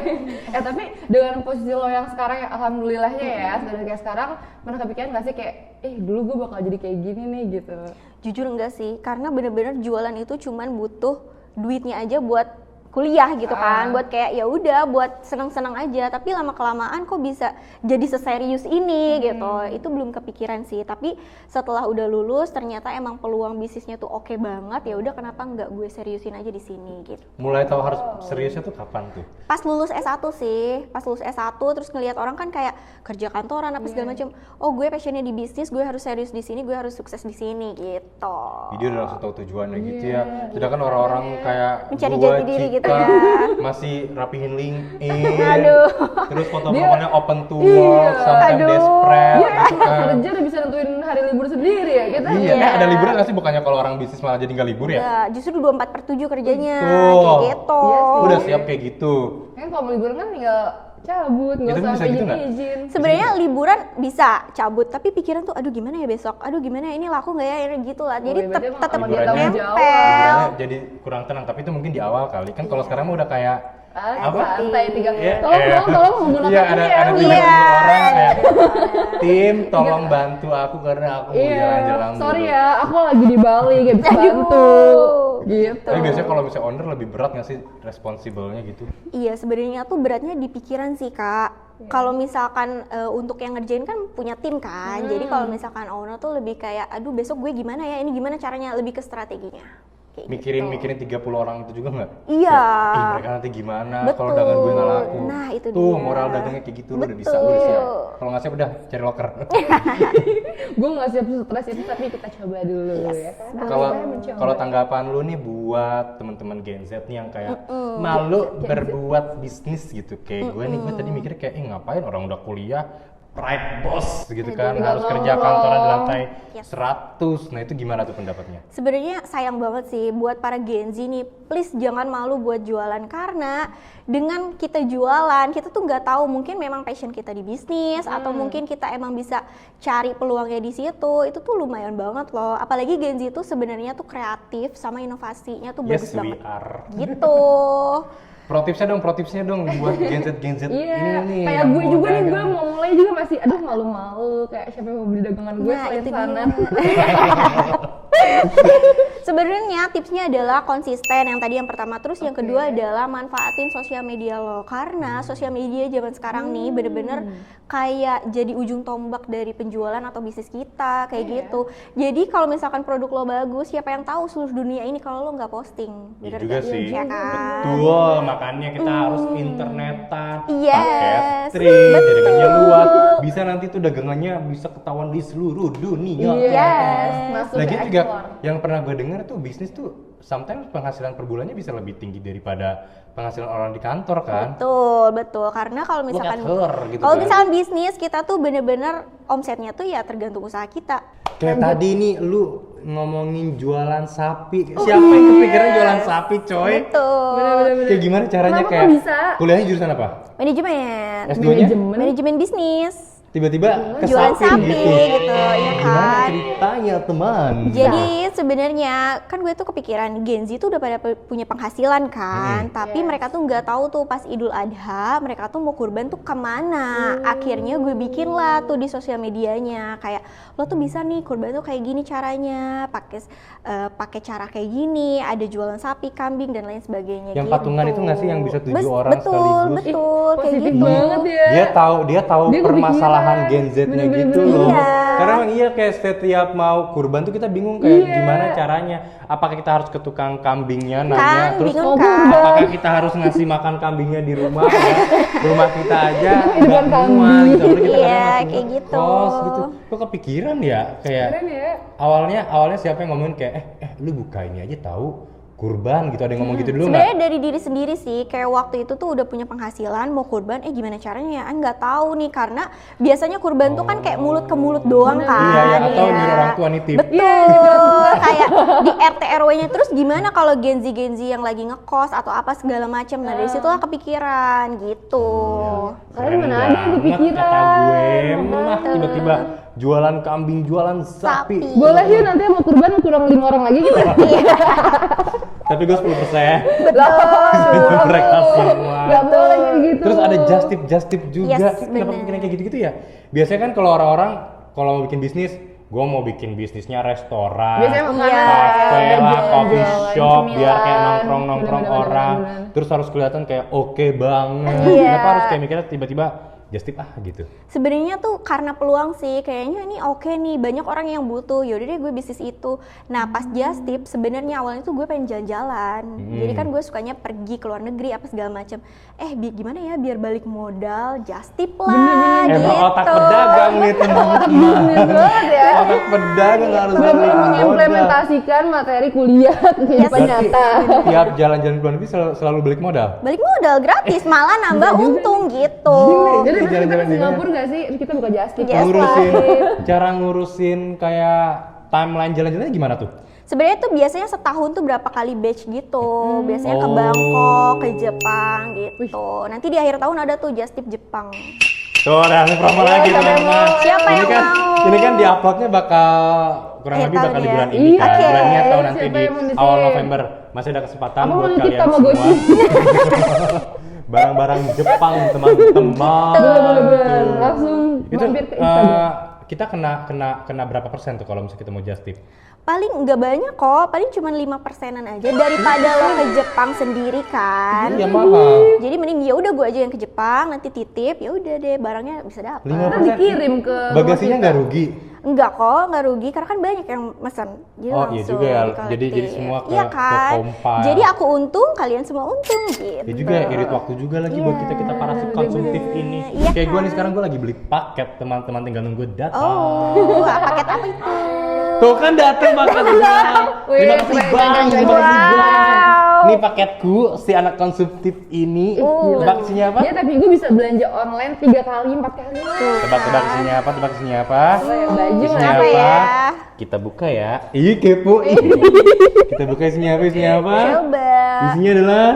Tapi dengan posisi lo yang sekarang ya alhamdulillahnya ya, sudah kayak sekarang, mana kepikiran nggak sih kayak, dulu gue bakal jadi kayak gini nih gitu. Jujur enggak sih, karena bener-bener jualan itu cuman butuh duitnya aja buat kuliah gitu kan, buat kayak ya udah buat seneng-seneng aja. Tapi lama kelamaan kok bisa jadi seserius ini gitu. Itu belum kepikiran sih. Tapi setelah udah lulus ternyata emang peluang bisnisnya tuh oke banget. Ya udah kenapa nggak gue seriusin aja di sini gitu. Mulai tahu harus seriusnya tuh kapan tuh? Pas lulus S1 sih, pas lulus S1 terus ngelihat orang kan kayak kerja kantoran apa segala macam. Oh gue passionnya di bisnis, gue harus serius di sini, gue harus sukses di sini gitu. Jadi udah langsung tahu tujuannya gitu ya. Sedangkan orang-orang kayak Mencari gua, jati diri Cika, gitu ya. masih rapihin LinkedIn. Aduh. Terus foto profilnya open to work, sometimes Aduh. desperate Gue gitu kan. kerja udah bisa nentuin hari libur sendiri ya kita. Iya, ada liburan nggak sih? Bukannya kalau orang bisnis malah jadi nggak libur ya? Ya, justru 24/7 kerjanya Betul. kayak gitu. Iya sih. Udah siap kayak gitu. Kan kalau mau liburan kan tinggal cabut, nggak Itu usah bisa sampai gitu nggak? izin. Sebenarnya liburan bisa cabut, tapi pikiran tuh aduh gimana ya besok, aduh gimana ya ini laku nggak ya ini gitu lah. Jadi berarti emang tetap sama dia liburannya- tanggung jawab. nempel. Liburannya jadi kurang tenang, tapi itu mungkin di awal kali. Kan kalau sekarang mah udah kayak apa? Santai tiga. Iya, Tolong menggunakan iya, ini ya. ada 30 Iya. orang kayak tim tolong bantu aku karena aku mau jalan-jalan Iya, sorry dulu. ya, aku lagi di Bali, gak bisa Aduh. bantu. Gitu. Tapi biasanya kalau misalnya owner lebih berat nggak sih responsible-nya gitu? Iya sebenarnya tuh beratnya di pikiran sih kak. Kalau misalkan untuk yang ngerjain kan punya tim kan. Jadi kalau misalkan owner tuh lebih kayak aduh besok gue gimana ya, ini gimana caranya, lebih ke strateginya. Kayak Mikirin 30 orang itu juga nggak? Iya. Kayak, "Ih, mereka nanti gimana kalau dagang gue nggak laku?" Nah, itu Tuh dia. moral dagangnya kayak gitu, lu udah bisa, Betul. lu udah siap. Kalau nggak siap udah cari loker. Gue nggak siap stres itu, tapi kita coba dulu ya. Kalau kalau tanggapan lu nih buat teman-teman Gen Z nih yang kayak malu berbuat bisnis gitu kayak gue nih, gue tadi mikirnya kayak ngapain orang udah kuliah pride boss gitu kan, harus kerja kantoran di lantai 100. Nah itu gimana tuh pendapatnya? Sebenarnya sayang banget sih buat para Gen Z nih, please jangan malu buat jualan karena dengan kita jualan kita tuh nggak tahu mungkin memang passion kita di bisnis atau mungkin kita emang bisa cari peluangnya di situ, itu tuh lumayan banget loh. Apalagi Gen Z tuh sebenarnya tuh kreatif sama inovasinya tuh bagus Yes we banget. are. Gitu. Pro tipsnya dong buat Gen Z Iya, ini nih. kayak yang gue mau juga nih, gue dagang. mau mulai juga masih, aduh malu-malu, kayak siapa yang mau beli dagangan gue Nah, selain itu sana. Sebenarnya tipsnya adalah konsisten yang tadi yang pertama, terus yang kedua adalah manfaatin sosial media lo, karena sosial media zaman sekarang nih bener-bener kayak jadi ujung tombak dari penjualan atau bisnis kita kayak gitu. Jadi kalau misalkan produk lo bagus, siapa yang tahu seluruh dunia ini kalau lo nggak posting? Iya Bener juga nggak? sih. Ya kan? Betul, makanya kita harus internetan, Yes, catering, jaringannya luas. Bisa nanti tuh dagangannya bisa ketahuan di seluruh dunia. Yes. Masuk Lagian ke juga ekspor. yang pernah gue dengar tuh bisnis tuh sometimes penghasilan per bulannya bisa lebih tinggi daripada penghasilan orang di kantor kan. Betul. Karena kalau Look misalkan at her, gitu kalau kan. misalkan bisnis kita tuh bener-bener omsetnya tuh ya tergantung usaha kita. Kayak tadi nih lu ngomongin jualan sapi. Siapa yang kepikiran jualan sapi, coy? Betul. Bener-bener. Kayak gimana caranya Kenapa kayak kok bisa? kuliahnya jurusan apa? Manajemen. S2-nya Manajemen bisnis. tiba-tiba ke Jualan sapi sapi gitu, ya Gimana kan? ceritanya, teman? Jadi sebenarnya kan gue tuh kepikiran Gen Z tuh udah pada punya penghasilan kan, tapi mereka tuh nggak tahu tuh pas Idul Adha mereka tuh mau kurban tuh kemana. Akhirnya gue bikin lah tuh di sosial medianya kayak lo tuh bisa nih kurban tuh kayak gini caranya, pakai cara kayak gini, ada jualan sapi, kambing dan lain sebagainya. Yang gitu. patungan itu nggak sih yang bisa 7 orang betul, sekaligus? Betul, kayak Positif gitu. banget ya. Dia tahu Dia permasalahan kepikiran. Gen Z-nya Bener-bener. gitu loh. Iya. Karena emang iya kayak setiap mau kurban tuh kita bingung kayak gimana caranya. Apakah kita harus ke tukang kambingnya nanya Kan, terus bingung kan? apakah kita harus ngasih makan kambingnya di rumah ya? Rumah kita aja kehidupan nggak muat kambing. gitu. Apalagi kita Iya, kadang masih kayak gitu. kos gitu. Kok kepikiran ya kayak Keren ya. awalnya siapa yang ngomongin kayak lu buka ini aja tahu kurban gitu, ada yang ngomong gitu dulu nggak? Sebenarnya dari diri sendiri sih, kayak waktu itu tuh udah punya penghasilan mau kurban, gimana caranya ya? Nggak tahu nih karena biasanya kurban tuh kan kayak mulut ke mulut doang kan. Iya, ya, atau nyuruh orang tua nitip. Betul, kayak di RT RW-nya terus gimana kalau Gen Z yang lagi ngekos atau apa segala macam. Nah dari situlah kepikiran gitu. Kalian mana ada yang banget kepikiran. kata gue, mah tiba-tiba jualan kambing, jualan sapi. Boleh yuk nanti mau kurban kurang 5 orang lagi gitu. Tapi gue 10%. Lah, Mereka semua. Gak boleh kayak gitu. Terus ada just tip juga. Yes, Kenapa bener. bikin kayak gitu-gitu ya? Biasanya kan kalau orang-orang kalau mau bikin bisnis, gue mau bikin bisnisnya restoran, Biasanya makanan. Iya. kafe lah, coffee jualan shop, biar kayak cemilan. nongkrong Bener-bener, orang. bener-bener. Terus harus kelihatan kayak oke banget. Iya. Kenapa harus kayak mikirnya tiba-tiba just tip gitu? Sebenarnya tuh karena peluang sih, kayaknya ini oke nih, banyak orang yang butuh, yaudah deh gue bisnis itu. Nah pas just tip sebenarnya awalnya tuh gue pengen jalan-jalan, jadi kan gue sukanya pergi ke luar negeri apa segala macam. Gimana ya biar balik modal, just tip lah gitu. Emang otak pedagang nih teman-teman. Bener banget ya. Otak pedagang harus Bener-bener balik modal. mengimplementasikan materi kuliah ke kehidupan Yes. nyata. Tiap jalan-jalan ke luar negeri selalu balik modal. Balik modal gratis, malah nambah untung gitu. Jadi Iya, kita jalan-jalan ke di Singapura gak sih? Kita buka just tip. Yes. Cara ngurusin kayak timeline jalan-jalannya gimana tuh? Sebenarnya tuh biasanya setahun tuh berapa kali batch gitu. Biasanya ke Oh. Bangkok, ke Jepang gitu. Nanti di akhir tahun ada tuh just tip Jepang. Tuh ada promo lagi teman-teman. Siapa Ini yang kan mau? ini kan diuploadnya bakal kurang Akhir lebih bakal tahun di ya? bulan ini Iya, kan. oke. Bulan ini atau nanti Siapa di yang mau nitip? awal November masih ada kesempatan Aku mau buat nitip kalian sama semua. Goci. Barang-barang Jepang teman-teman. Bener-bener. Tuh. Langsung Itu mampir ke Instagram. kita kena berapa persen tuh kalau misalnya kita mau just tip? Paling nggak banyak kok, paling cuma 5%-an aja daripada lo ke Jepang sendiri kan. Iya mahal. Jadi mending ya udah gue aja yang ke Jepang, nanti titip, ya udah deh barangnya bisa dapat. 5%. Kan dikirim ke Bagasinya rumah nggak rugi. Enggak kok, nggak rugi karena kan banyak yang pesan. Jadi Oh, iya langsung juga ya. dikolektif. Jadi semua ke- iya ke kan? Kompas. Jadi aku untung, kalian semua untung gitu. Ya juga ya, irit waktu juga lagi buat kita para konsumtif ini. Iya Kayak gue kan? nih sekarang gue lagi beli paket, teman-teman tinggal nunggu datang. Oh, paket apa itu? Tuh kan datang paketnya. Wih, Terima kasih keren, bang, keren, terima kasih keren. bang. Wow. Ini paketku si anak konsumtif ini. Tebak isinya apa? Iya, tapi gue bisa belanja online 3 kali, 4 kali. Tebak isinya apa? Tebak isinya apa? Oh, ya, baju Isinya apa apa? ya? Kita buka ya. Ih kepo. Kita buka isinya apa? Isinya apa? Coba. Isinya adalah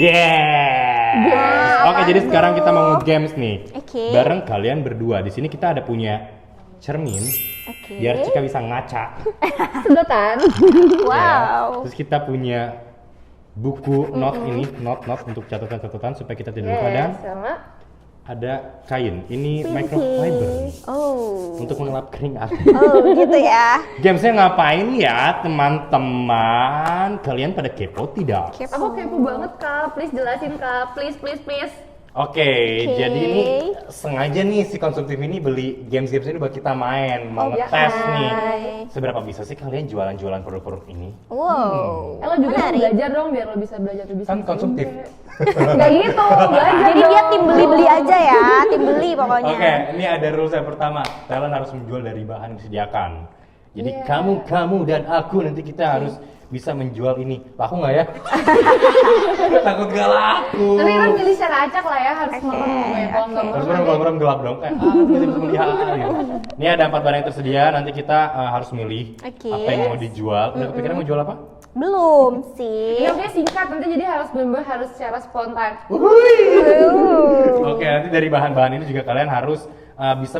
games. Oke, jadi sekarang kita mau nge-games nih. Oke. Bareng kalian berdua. Di sini kita ada punya cermin Oke. biar Cika bisa ngaca. Sedotan. Wow. Terus kita punya buku note ini, note untuk catatan-catatan supaya kita tidak lupa dan Sama ada kain. Ini microfiber Oh. untuk mengelap keringat. Oh, gitu ya. Gamesnya ngapain ya teman-teman? Kalian pada kepo tidak? Aku kepo banget Kak, please jelasin Kak, please. Oke, jadi ini sengaja nih si konsumtif ini beli games ini buat kita main, mau ya. ngetes nih. Hai. Seberapa bisa sih kalian jualan-jualan produk-produk ini? Wow. Lo juga harus Menarik. belajar dong biar lo bisa belajar lebih Kan konsumtif. Gak gitu, belajar Jadi dong. dia tim beli-beli aja ya, tim beli pokoknya. Oke, ini ada rules yang pertama. Kalian harus menjual dari bahan yang disediakan. Jadi kamu dan aku nanti kita harus bisa menjual ini. Laku nggak ya? Takut gak laku. Tapi kan milih secara acak lah ya, harus merem ya. Kalau nggak Terus merem merem gelap dong kayak bisa melihat gitu. Ini ada 4 barang yang tersedia, nanti kita harus milih Oke. apa yang mau dijual. Udah kepikiran mau jual apa? Belum sih. ya oke singkat nanti, jadi harus bener-bener harus secara spontan. Oke, nanti dari bahan-bahan ini juga kalian harus bisa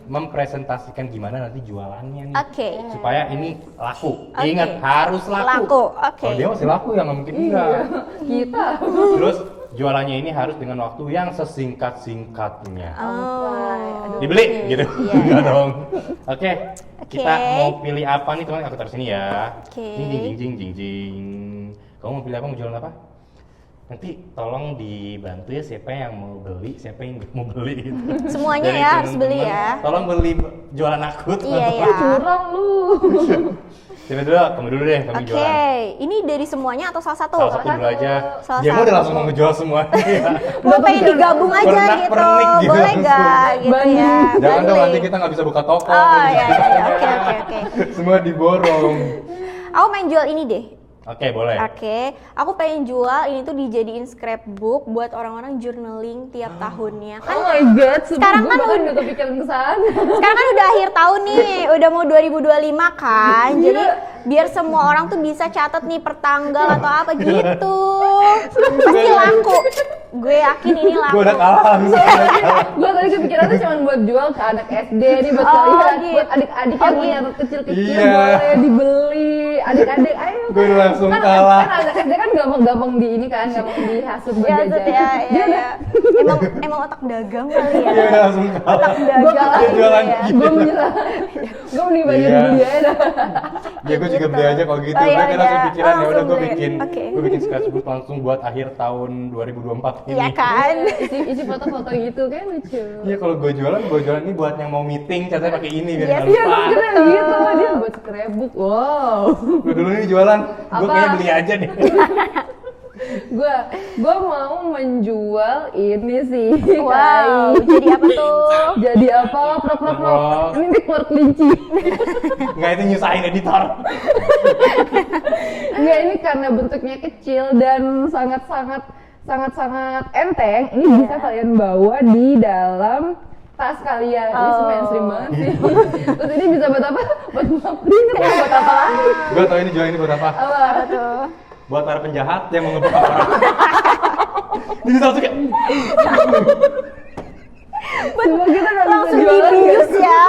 mempresentasikan gimana nanti jualannya nih. Oke. Supaya ini laku. Oke. Ingat harus laku. Laku, oke. Kalau dia masih laku ya nggak mungkin enggak. Kita. Terus jualannya ini harus dengan waktu yang sesingkat-singkatnya. Oh. Dibeli gitu. Iya. Enggak dong. Oke. Kita Oke. mau pilih apa nih teman? Aku taruh sini ya. Oke. Jing jing jing jing jing. Kamu mau pilih apa? Mau jualan apa? Nanti tolong dibantu ya siapa yang mau beli, siapa yang nggak mau beli gitu. Semuanya Dari ya harus beli teman-teman. ya. Tolong beli jualan aku Iya teman-teman. ya. Curang lu. Siapa dulu? Kamu dulu deh, kami Oke, jualan. ini dari semuanya atau salah satu? Salah satu dulu aja. Salah Dia mau satu. udah langsung mau ngejual semua. Mau pengen digabung aja gitu, Pernak-pernik gitu boleh langsung. gak gitu ya? Jangan dong, Balik. nanti kita nggak bisa buka toko. Oh iya, oke. Semua diborong. Aku main jual ini deh. Oke, boleh. Oke, aku pengen jual ini tuh dijadiin scrapbook buat orang-orang journaling tiap tahunnya. Oh Kan my god, Sekarang kan bahkan udah- nggak kepikiran ke sana. sekarang kan udah akhir tahun nih, udah mau 2025 kan. Jadi biar semua orang tuh bisa catat nih per tanggal atau apa gitu. Pasti laku. Gue yakin ini laku. Gue udah kalah. Gue tadi kepikirannya cuma buat jual ke anak SD nih, buat Oh, kalian, gitu. buat adik-adik yang punya anak kecil-kecil Iya. boleh dibeli. Adik-adik, ayo. Gue udah langsung kan, kalah. Kan anak SD kan gampang-gampang di ini kan, gampang dihasut buat Ya, jajan. Zut, ya. Emang otak dagang kali ya. Iya, udah langsung kalah. Otak Gue dagang. kalah, Dia jualan ya. gitu. gue menyerah. Gue mending banyak Iya. beli aja dah. Ya gue juga Gitu. beli aja kalau gitu. Oh, Gue iya, kan langsung iya. pikiran ya udah Langsung gue beli. bikin, Oke. gue bikin scratchbook langsung buat akhir tahun 2024 ini. Iya kan? Isi foto-foto gitu kan lucu. Iya, kalau gue jualan ini buat yang mau meeting, catanya pakai ini biar Iya, nggak Iya, lupa. gue keren gitu, dia buat scrapbook. Wow. Gue dulu nih jualan, gue Apa? kayaknya beli aja nih. Gue mau menjual ini sih. Wow, Kai. jadi apa tuh? Jadi apa? Prok. Prok. Ini nih keluar kelinci. Nggak, itu nyusahin editor. Enggak, ini karena bentuknya kecil dan sangat enteng. Ini bisa kalian bawa di dalam tas kalian. Ini sih mainstream banget sih. Terus ini bisa buat apa? Buat ngaprin, buat apa lagi? Gue tau ini jual ini buat apa? Apa tuh? Buat para penjahat yang mau ngebom orang. Ini bisa langsung kayak, Semua kita nggak bisa Langsung jualan. dibius ya.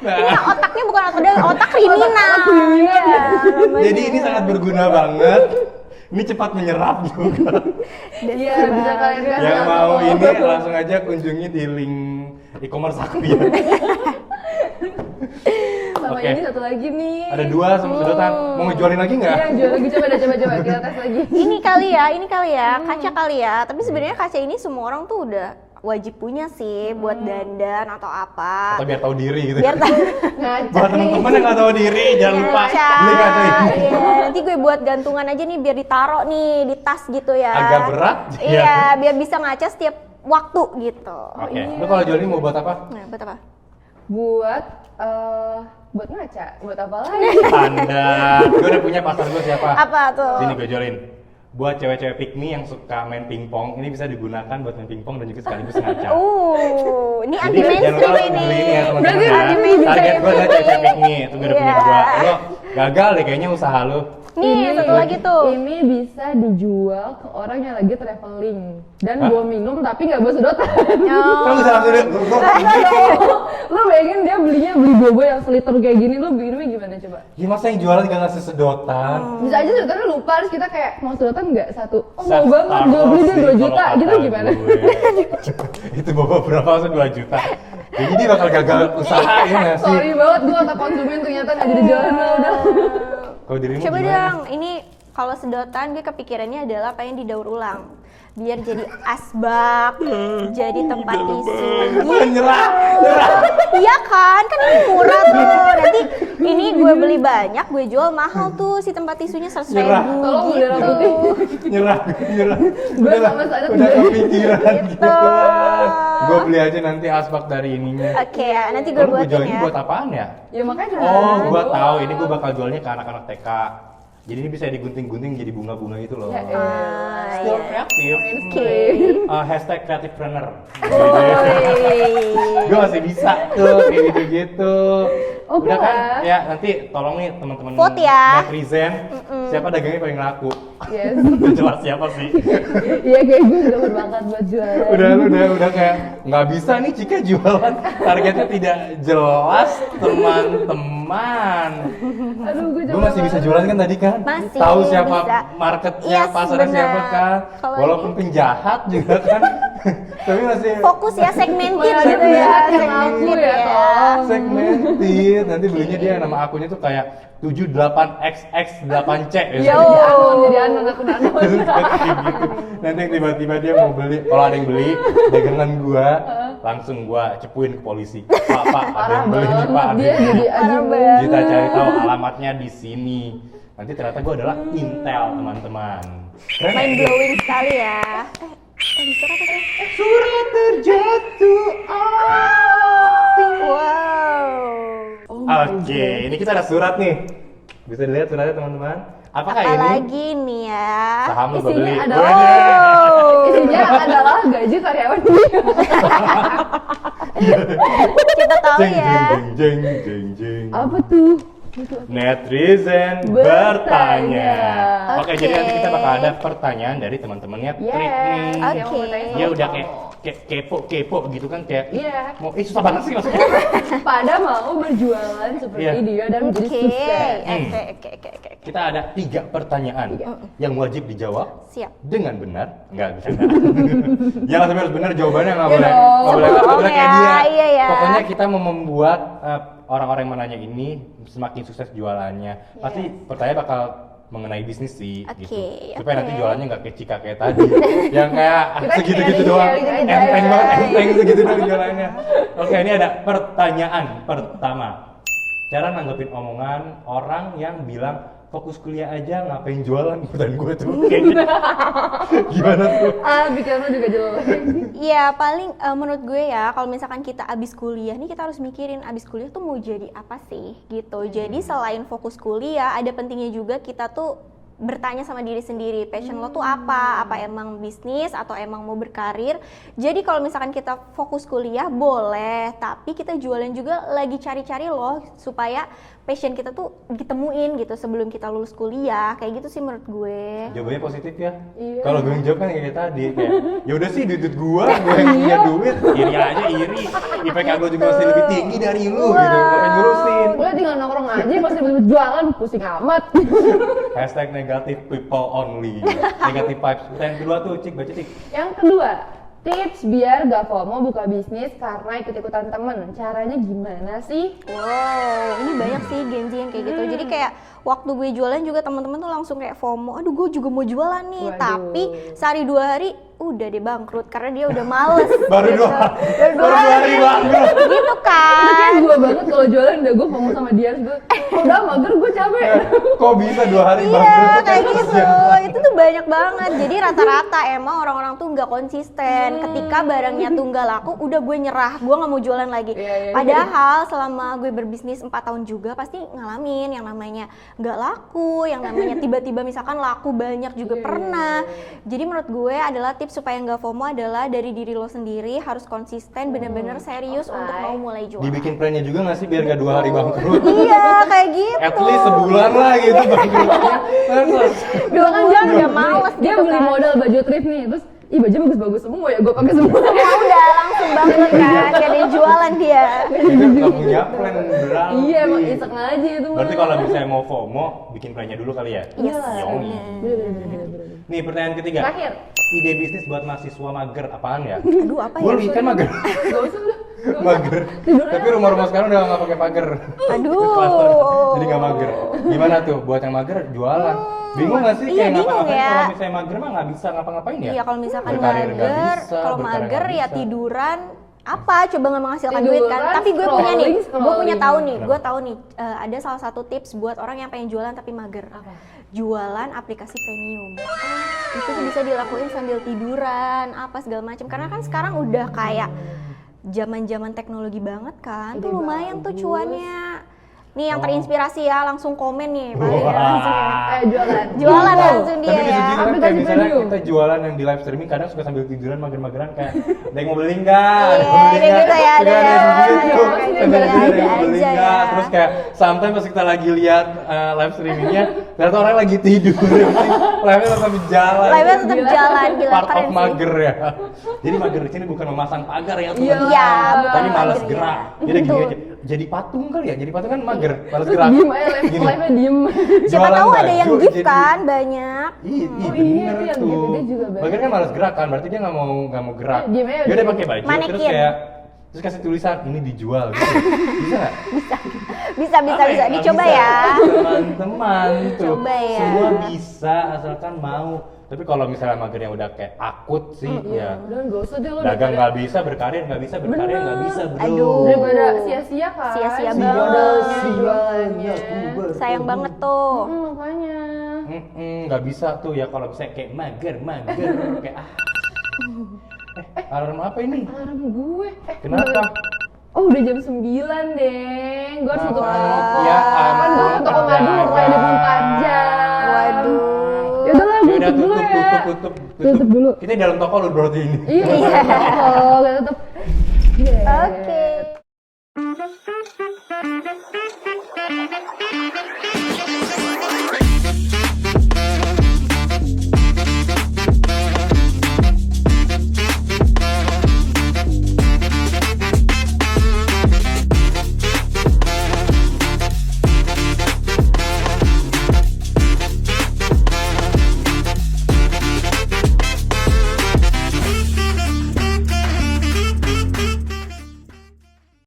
Nah. Ini otaknya bukan otak dagang, otak kriminal. kriminal. Iya, namanya. jadi ini sangat berguna banget. Ini cepat menyerap juga. Iya, bisa kalian kasih Yang atau mau ini langsung aja kunjungi di link e-commerce aku ya. sama Oke. ini satu lagi nih. Ada 2 sama sedotan. Mau ngejualin lagi nggak? Iya, jual lagi, coba kita tes lagi. Ini kali ya, kaca kali ya. Tapi sebenarnya kaca ini semua orang tuh udah wajib punya sih buat dandan atau apa. Atau biar tahu diri gitu. Biar tahu. Ngaca Buat teman-teman yang nggak tahu diri, jangan lupa Kaca. beli kaca ini. Iya, nanti gue buat gantungan aja nih biar ditaro nih di tas gitu ya. Agak berat. Iya, biar bisa ngaca setiap waktu gitu. Oke. Lu kalau jual ini mau buat apa? Nah, buat apa? buat ngaca, buat apa lagi? Tanda. Gue udah punya pasar gue siapa? Apa tuh? Sini gue jualin. Buat cewek-cewek pick me yang suka main pingpong, ini bisa digunakan buat main pingpong dan juga sekaligus ngaca. Ini Jadi anti jangan lupa mainstream beli ini. ini ya teman-teman Berarti ya. anti mainstream. Target gue adalah cewek-cewek pick me, itu gue udah punya Iya. 2. Lo gagal deh kayaknya usaha lo. Nih, satu lagi tuh. Ini bisa dijual ke orang yang lagi traveling dan Hah? bawa minum tapi nggak bawa sedotan. Oh. Kamu bisa langsung lihat, Lu bayangin dia beli boba yang seliter kayak gini, lu minumnya gimana coba? ya masa yang jualan gak ngasih sedotan? Bisa aja sedotannya lupa, terus kita kayak mau sedotan nggak satu? Oh mau Set banget, gue beli dia 2 juta kalau gitu kata gimana? gue. Itu bawa berapa masa 2 juta? Ya, jadi bakal gagal usaha ya nggak sih? Sorry banget, gue otak konsumen ternyata nggak jadi jualan lo udah. Kalau dirimu Coba gimana? dong, ini kalau sedotan gue kepikirannya adalah pengen didaur ulang. Biar jadi asbak, jadi tempat tisu. Nyerah. Iya kan ini murah tuh. Nanti ini gue beli banyak, gue jual mahal tuh si tempat tisunya 100.000 Nyerah. Tolong gitu. bendera putih. nyerah. Gue sama sadar Udah juga. kepikiran Gitu. gitu. Gue beli aja nanti asbak dari ininya. Oke ya, nanti gue Lalu gue buatin jual ini ya. buat apaan ya? Ya makanya cuma Oh, ada gua doang. tahu ini gua bakal jualnya ke anak-anak TK. Jadi ini bisa digunting-gunting jadi bunga-bunga itu loh. Ya, Still iya. kreatif. Oke. Hashtag kreatifpreneur. Woi. Gue masih bisa tuh kayak gitu-gitu. Oke Udah kan? lah. Ya nanti tolong nih teman-teman Vote ya. netizen, siapa dagangnya paling laku? Yes. Udah jelas siapa sih? Iya kayak gue gak berbakat buat jualan. udah kayak nggak bisa nih Cika jualan, targetnya tidak jelas teman-teman. Aduh gue Gue masih bisa jualan kan tadi kan? Masih Tahu siapa bisa. marketnya, Yes, pasarnya benar. siapa kan? Kalau Walaupun penjahat juga kan, tapi masih Fokus ya segmented Mana ada gitu ya. penjahat yang laku ya, tolong. segmented. Nanti belinya dia nama akunnya tuh kayak 78XX8C Iya, jadi anon aku anon. Terus kayak gitu. Nanti tiba-tiba dia mau beli, kalau ada yang beli dagangan gua, langsung gua cepuin ke polisi. Pak, ada yang beli nih Pak, ada Dia yang beli. jadi aji Kita cari tahu alamatnya di sini. Nanti ternyata gua adalah Intel, teman-teman. Keren Mind nggak? blowing sekali ya. Bisa apa sih? Surat terjatuh. Wow. Oke, ini kita ada surat nih. Bisa dilihat suratnya teman-teman. Apakah ini Apalagi nih ya. saham lu gua Isinya beli? adalah- Waduh. Isinya adalah gaji karyawan dia. Kita tahu Jeng ya. jeng jeng jeng jeng. Apa tuh? Netizen Bertanya. bertanya. Oke, Oke. jadi nanti kita bakal ada pertanyaan dari teman-temannya Trik nih. Yes. Oke. Yang mau tanya Dia sama udah kamu. kayak kepo gitu kan kayak Iya. mau susah banget sih maksudnya. Pada mau berjualan seperti Iya. dia dan menjadi Oke. sukses. Oke. Kita ada 3 pertanyaan yang wajib dijawab Siap. dengan benar. Enggak bisa enggak. Jangan sampai harus benar jawabannya enggak Iya boleh. dong. Enggak boleh Bohong kayak ya, dia. iya ya. Pokoknya kita mau membuat orang-orang yang menanya ini semakin sukses jualannya. Pasti pertanyaan bakal mengenai bisnis sih Oke, gitu. Supaya nanti oke. jualannya nggak kayak Cika kayak tadi. Yang kayak Kita segitu-gitu sharing, doang. sharing aja. Enteng banget, enteng segitu doang jualannya. Oke, ini ada pertanyaan pertama. Cara nanggepin omongan orang yang bilang fokus kuliah aja ngapain jualan, ikutan gue tuh kayak gitu. Gimana tuh? Pikiran lo juga jelek. Iya paling menurut gue ya kalau misalkan kita abis kuliah nih kita harus mikirin abis kuliah tuh mau jadi apa sih gitu. Jadi selain fokus kuliah ada pentingnya juga kita tuh bertanya sama diri sendiri, passion lo tuh apa emang bisnis atau emang mau berkarir. Jadi kalau misalkan kita fokus kuliah boleh, tapi kita jualan juga lagi cari-cari loh supaya passion kita tuh ditemuin gitu sebelum kita lulus kuliah. Kayak gitu sih menurut gue. Jawabannya positif ya. Iya. Kalau gue yang jawab kan kayak tadi kayak ya udah sih duit gue yang punya duit, iri aja iri. IPK gue juga masih lebih tinggi dari lu gitu, ngapain ngurusin. Gue tinggal nongkrong aja pas tiba-tiba jualan pusing amat. Hashtag negative people only. Negative vibes. Pertanyaan kedua tuh, Cik, baca Cik. Yang kedua, tips biar gak FOMO buka bisnis karena ikut-ikutan temen. Caranya gimana sih? Wow, ini banyak sih Gen Z yang kayak gitu. Jadi kayak waktu gue jualan juga teman-teman tuh langsung kayak FOMO. Aduh, gue juga mau jualan nih. Waduh. Tapi sehari 2 hari udah deh bangkrut karena dia udah males. Baru gitu. dua hari bangkrut. Gitu Itu kan. kayak gue banget kalau jualan udah gue FOMO sama dia. Terus gue, udah mager gue capek. Kok bisa 2 hari Iya bangkrut? kayak gitu, itu tuh banyak banget. Jadi rata-rata emang orang-orang tuh nggak konsisten. Ketika barangnya tuh nggak laku, udah gue nyerah, gue nggak mau jualan lagi. Iya. Padahal selama gue berbisnis 4 tahun juga pasti ngalamin yang namanya nggak laku, yang namanya tiba-tiba misalkan laku banyak juga pernah. Jadi menurut gue adalah tips supaya nggak FOMO adalah dari diri lo sendiri harus konsisten, bener-bener serius untuk mau mulai jualan. Dibikin plannya juga nggak sih biar gak 2 hari bangkrut? Iya kayak gitu. At least sebulan lah gitu bangkrutnya. Bilang kan dia Udah males dia gitu beli kan. modal baju thrift nih. Terus, ih baju bagus-bagus semua ya gue pakai semua. Ya udah langsung banget kan, gak ada yang jualan dia. Dia nggak punya plan berarti. Iya emang iseng aja itu mah. Berarti kalau misalnya mau FOMO, bikin plannya dulu kali ya? Yes. Yoi. Bener. Nih pertanyaan ketiga. Terakhir. Ide bisnis buat mahasiswa mager apaan ya? Aduh apa Gue ya? kan mager. Gak usah udah. Mager. Tapi rumah-rumah sekarang udah nggak pakai pagar. Aduh. Jadi nggak mager. Gimana tuh buat yang mager jualan? Bingung nggak sih Iya, kayak bingung ngapa-ngapain ya. kalau misalnya mager mah nggak bisa ngapa-ngapain ya? Iya kalau misalkan Berkarir nggak mager, bisa, kalau berkarya mager nggak ya bisa. tiduran apa coba nggak menghasilkan duit kan? Tiduran, Tapi gue punya nih, gue punya scrolling. tahu nih, Kenapa? gue tahu nih ada salah satu tips buat orang yang pengen jualan tapi mager. Apa? Jualan aplikasi premium. Itu tuh bisa dilakuin sambil tiduran, apa segala macam. Karena kan sekarang udah kayak zaman-zaman teknologi banget kan, tuh Ide lumayan tuh bagus. cuannya. Nih yang terinspirasi ya, langsung komen nih paling ya. Wah. Jualan. Jualan langsung dia Tapi di ya. sini kan kayak Aplikasi misalnya premium. kita jualan yang di live streaming kadang suka sambil tiduran mager-mageran kayak ada yang mau beli nggak? Iya, kayak gitu ya, ada Suka ya. yang gitu. Ada Sambil tiduran, ada yang mau beli aja nggak? ya. Terus kayak sometimes pas kita lagi lihat live streamingnya ternyata orang lagi tidur. Live-nya tetap jalan. Live-nya tetap jalan, gila Part keren of sih. mager ya. Jadi mager di sini bukan memasang pagar ya Iya. teman-teman. Iya, bukan Tapi malas mager, gerak. ya. Jadi gini Betul. aja. Jadi patung kali ya. Jadi patung kan mager, malas Terus gerak. diem aja Gini. live-nya diem. Siapa Jualan tahu ada yang baju gift jadi- kan banyak. Iya, Oh iya, bener itu yang tuh. gitu, dia juga banyak. Bagian kan malas gerak kan, berarti dia nggak mau gerak. Diem aja, Dia udah diem. pakai baju, terus Manekin. kayak terus kasih tulisan ini dijual gitu. Bisa nggak? Bisa Apa ya? Nggak dicoba bisa. ya. Teman-teman tuh. Coba ya. Semua bisa asalkan mau. Tapi kalau misalnya magernya udah kayak akut sih, ya. Udah nggak usah deh lo. Dagang nggak bisa, berkarir nggak bisa, berkarya nggak bisa, bro. Aduh. Daripada sia-sia kan. Sia-sia si banget. modalnya, Sia-sia jualannya. aku bertemu. Sayang banget tuh. Makanya. Nggak bisa tuh ya kalau misalnya kayak mager kayak alarm apa ini? Alarm gue. Kenapa? Oh udah jam 9 deh. Gue harus tutup Wah, toko. ya Kan gue ampun, toko ngadu mulai 24 jam. Waduh. Yaudah lah, gue Yaudah, tutup dulu ya. tutup dulu. Kita di dalam toko lu berarti ini. Iya, oh, gak tutup. Oke.